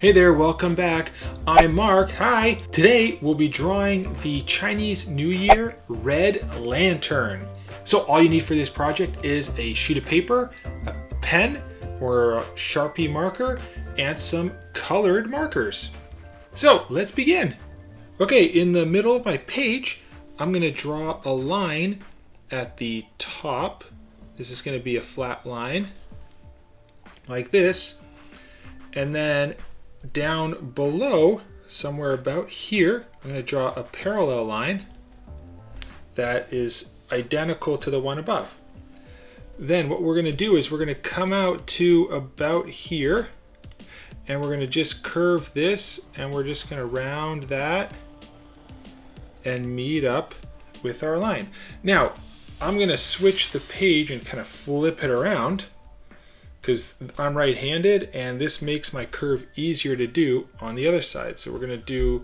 Hey there, welcome back. I'm Mark. Hi. Today we'll be drawing the Chinese New Year red lantern. So all you need for this project is a sheet of paper, a pen or a Sharpie marker, and some colored markers. So let's begin. Okay, in the middle of my page, I'm going to draw a line at the top. This is going to be a flat line like this. And then down below, somewhere about here, I'm going to draw a parallel line that is identical to the one above. Then what we're going to do is we're going to come out to about here, and we're going to just curve this, and we're just going to round that and meet up with our line. Now, I'm going to switch the page and kind of flip it around, because I'm right-handed and this makes my curve easier to do on the other side. So we're going to do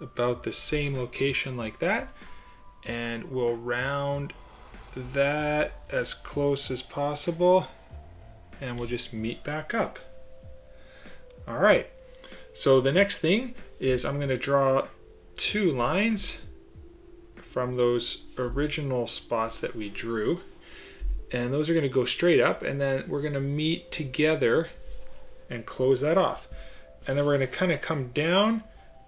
about the same location like that, and we'll round that as close as possible, and we'll just meet back up. All right, so the next thing is I'm going to draw two lines from those original spots that we drew. And those are going to go straight up, and then we're going to meet together and close that off. And then we're going to kind of come down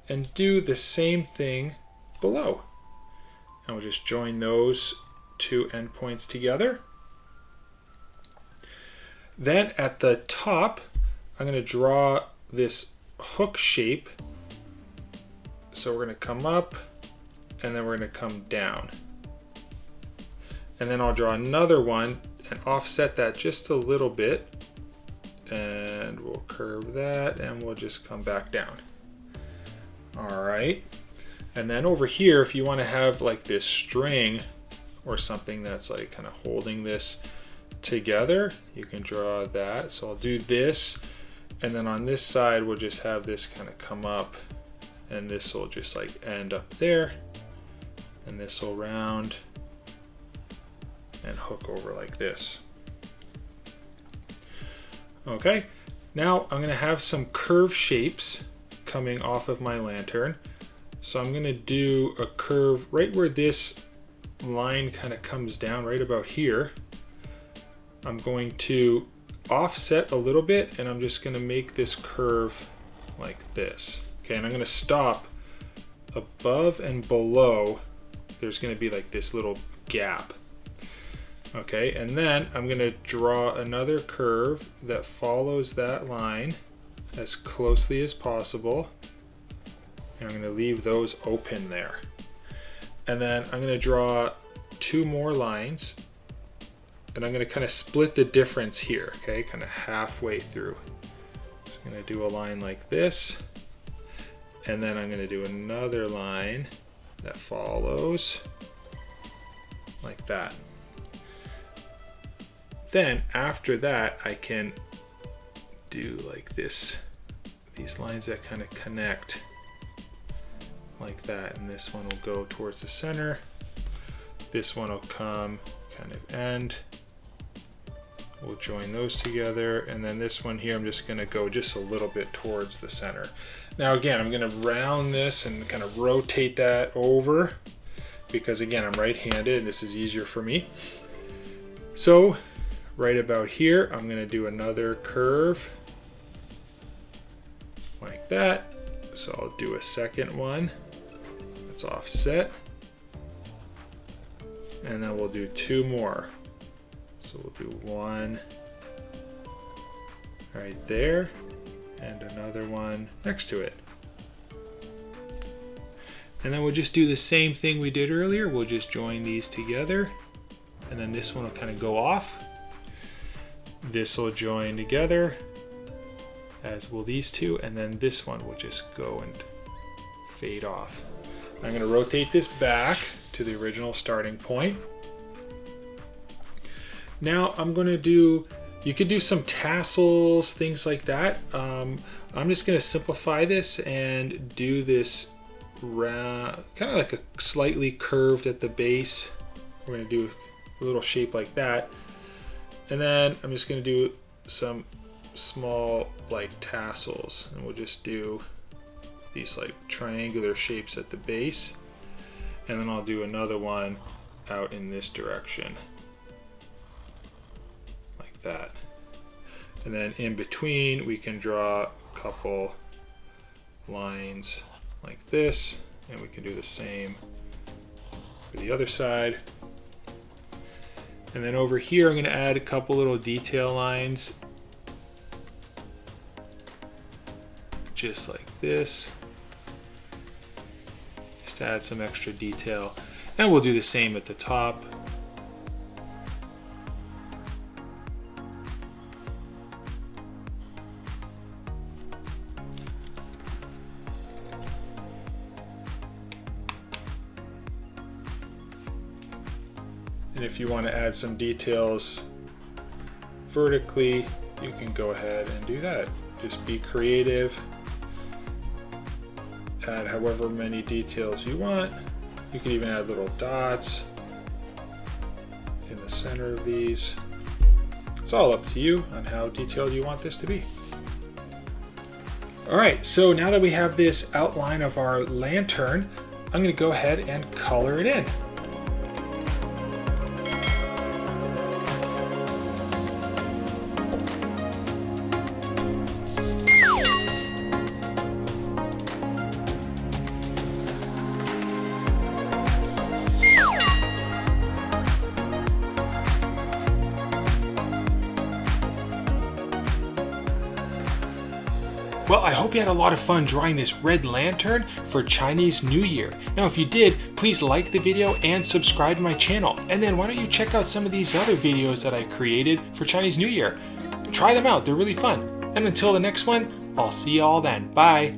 and do the same thing below. And we'll just join those two endpoints together. Then at the top, I'm going to draw this hook shape. So we're going to come up, and then we're going to come down. And then I'll draw another one and offset that just a little bit. And we'll curve that, and we'll just come back down. All right. And then over here, if you want to have like this string or something that's like kind of holding this together, you can draw that. So I'll do this. And then on this side, we'll just have this kind of come up, and this will just like end up there. And this will round and hook over like this. Okay, now I'm going to have some curve shapes coming off of my lantern. So I'm going to do a curve right where this line kind of comes down, right about here. I'm going to offset a little bit, and I'm just going to make this curve like this. Okay, and I'm going to stop above and below. There's going to be like this little gap. Okay, and then I'm going to draw another curve that follows that line as closely as possible. And I'm going to leave those open there. And then I'm going to draw two more lines, and I'm going to kind of split the difference here, okay, kind of halfway through. So I'm going to do a line like this, and then I'm going to do another line that follows like that. Then after that, I can do like this, these lines that kind of connect like that. And this one will go towards the center. This one will come kind of end. We'll join those together. And then this one here, I'm just going to go just a little bit towards the center. Now again, I'm going to round this and kind of rotate that over, because again, I'm right-handed and this is easier for me. So right about here, I'm going to do another curve like that. So I'll do a second one that's offset, and then we'll do two more. So we'll do one right there and another one next to it. And then we'll just do the same thing we did earlier. We'll just join these together, and then this one will kind of go off. This will join together, as will these two, and then this one will just go and fade off. I'm going to rotate this back to the original starting point. Now I'm going to do, you could do some tassels, things like that. I'm just going to simplify this and do this round, kind of like a slightly curved at the base. We're going to do a little shape like that. And then I'm just going to do some small like tassels, and we'll just do these like triangular shapes at the base, and then I'll do another one out in this direction like that. And then in between we can draw a couple lines like this, and we can do the same for the other side. And then over here I'm going to add a couple little detail lines just like this, just to add some extra detail. And we'll do the same at the top. And if you want to add some details vertically, you can go ahead and do that. Just be creative. Add however many details you want. You can even add little dots in the center of these. It's all up to you on how detailed you want this to be. All right, so now that we have this outline of our lantern, I'm going to go ahead and color it in. Well, I hope you had a lot of fun drawing this red lantern for Chinese New Year. Now, if you did, please like the video and subscribe to my channel. And then why don't you check out some of these other videos that I created for Chinese New Year. Try them out, they're really fun. And until the next one, I'll see you all then. Bye.